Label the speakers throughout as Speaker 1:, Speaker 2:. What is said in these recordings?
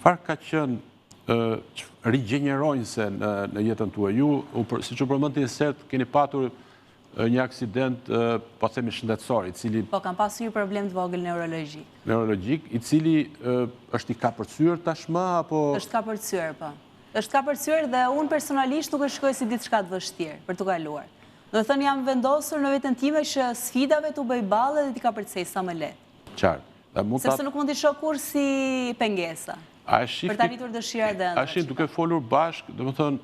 Speaker 1: çfarë ka qenë rigjeneronjëse në jetën tuaj? Ju, siç u përmendni sert, keni patur një aksident, po themi shëndetësor, i cili...
Speaker 2: Po, kam pasur një problem të vogël neurologjik.
Speaker 1: Neurologjik, i cili është i kapërcyer tashmë, apo...
Speaker 2: Është kapërcyer, po. Është kapërcyer dhe unë personalisht nuk e shikoj si diçka të vështirë për të kaluar. Do të thënë, jam vendosur në veten time që sfidave t'u bëj ballë dhe t'i kapërcej sa më lehtë.
Speaker 1: Qartë.
Speaker 2: Sepse nuk mund t'i shoh kurrë si pengesa. Për ta arritur dëshirat dhe ëndrat.
Speaker 1: Ashin duke folur bashk, domethënë,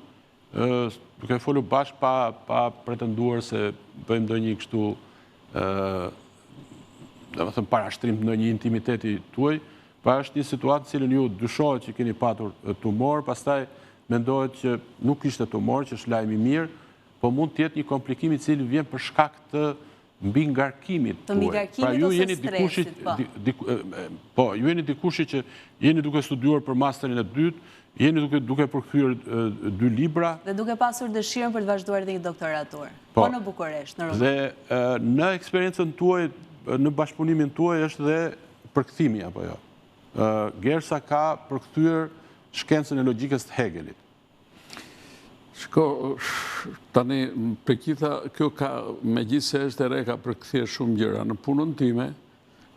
Speaker 1: duke folur bashk pa pretenduar se bëjmë ndonjë kështu, domethënë parashtrim të ndonjë intimiteti tuaj, pa është një situatë në cilën ju dyshohet që keni patur tumor, pastaj mendohet që nuk ishte tumor, që është lajm i mirë, po mund të jetë një komplikim i cili vjen për shkak të mbi ngarkimit
Speaker 2: tuaj. Të mbi ngarkimit ose stresit,
Speaker 1: po. Ju jeni dikushi që jeni duke studiuar për masterin e dytë, jeni duke përkthyer 2 libra.
Speaker 2: Dhe duke pasur dëshirën për të vazhduar edhe një doktoraturë. Po në Bukuresht, në Rumë.
Speaker 1: Dhe në eksperiencën tuaj, në bashkëpunimin tuaj është dhe përkthimi, apo jo? Gersa ka përkthyer shkencën e logjikës të Hegelit.
Speaker 3: Shko, tani, për kitha, kjo ka, me gjithë se është e re, ka përkthyer shumë gjëra. Në punën time,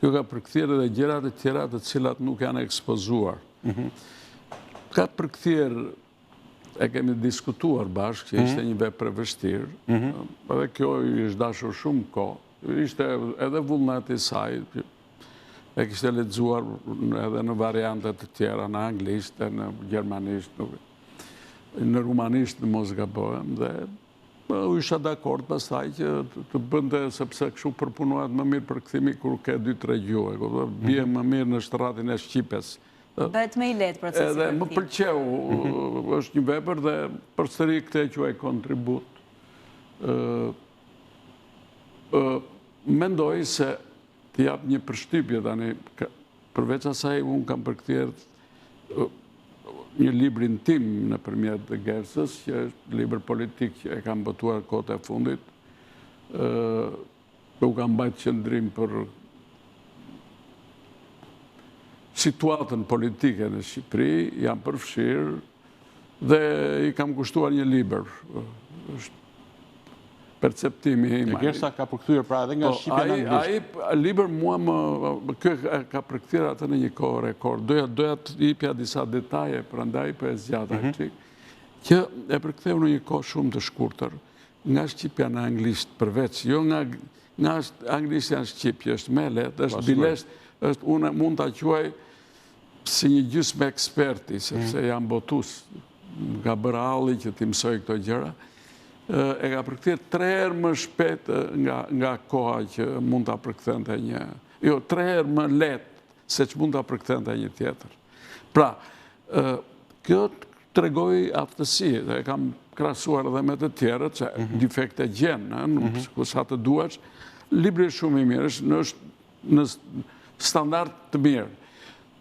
Speaker 3: kjo ka përkthyer edhe gjërat e tjera të cilat nuk janë ekspozuar. Ka përkthyer, e kemi diskutuar bashkë, që ishte një vepër e vështirë, edhe kjo i është dashur shumë kohë, ishte edhe vullneti i saj, e kishte lexuar edhe në variantet të tjera, në anglisht, në gjermanisht, në rumanisht në mos gabohem, dhe u isha dakord pastaj që të bënte, sepse kështu përpunohet më mirë përkthimi kur ke 2-3 gjuhë, bie më mirë në shtratin e shqipes.
Speaker 2: Bëhet më i lehtë procesi.
Speaker 3: Edhe më pëlqeu, është një vepër dhe përsëri këtë quaj kontribut. Mendoj se të jap një përshtypje tani, përveç asaj unë kam përkthyer një librin tim nëpërmjet Gersës, që është libër politik që e kam botuar kohët e fundit. U kam bajt qëndrim për situatën politike në Shqipëri, jam përfshirë dhe i kam kushtuar një libër. Perceptimi im.
Speaker 1: Gersa ka përkthyer pra edhe nga Shqipja në anglisht.
Speaker 3: Ai libër mua kjo ka përkthyer atë në një kohë rekord. Doja të jepja disa detaje, prandaj po e zgjata çik, që e përktheu në një kohë shumë të shkurtër nga Shqipja në anglisht përveç, jo nga anglishtja në shqip, që është më lehtë, është bilesht, unë mund ta quaj si një gjysmë eksperti, sepse jam botues nga bërë halli që ti mësoj këto gjëra. E ka përkthyer 3 herë më shpejt nga koha që mund ta përkthente një. Jo, 3 herë më lehtë se që mund ta përkthente një tjetër. Pra, kjo tregoi aftësi, dhe e kam krahasuar edhe me të tjerët, që defekte gjen, ku sa të duash. Libri është shumë i mirë, është në standard të mirë.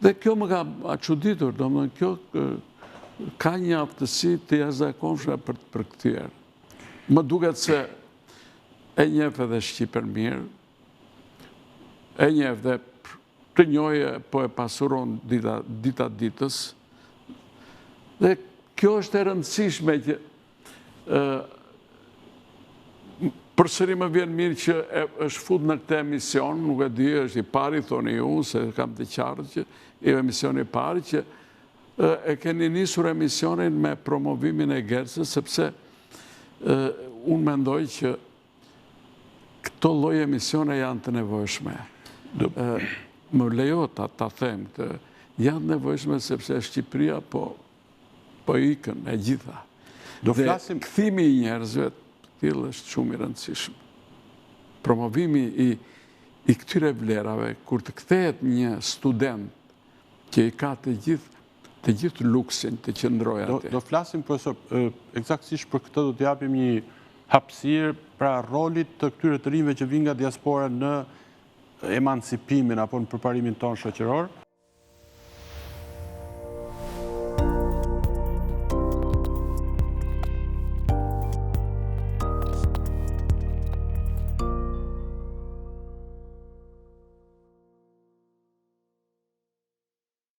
Speaker 3: Dhe kjo më ka çuditur, domethënë kjo ka një aftësi të jashtëzakonshme për të përkthyer. Më duket se e njeh edhe shqipen mirë, e njeh dhe të njohje po e pasuron dita ditës. Dhe kjo është e rëndësishme që përsëri më vjen mirë që është fut në këtë emision, nuk e di, është i pari, thoni ju, se kam të qartë që i emisioni i pari, që e keni nisur emisionin me promovimin e Gersës, sepse unë mendoj që këto lloj emisione janë të nevojshme. Më lejo ta them të janë nevojshme sepse Shqipëria po ikën e gjitha. Dhe kthimi i njerëzve tillë është shumë i rëndësishëm. Promovimi i këtyre vlerave, kur të kthehet një student që i ka të gjithë luksin të qëndrojë atë.
Speaker 1: Do flasim, profesor, eksaktësisht për këtë do të japim një hapësirë pra rolit të këtyre të rinjve që vinë nga diaspora në emancipimin apo në përparimin tonë shoqëror.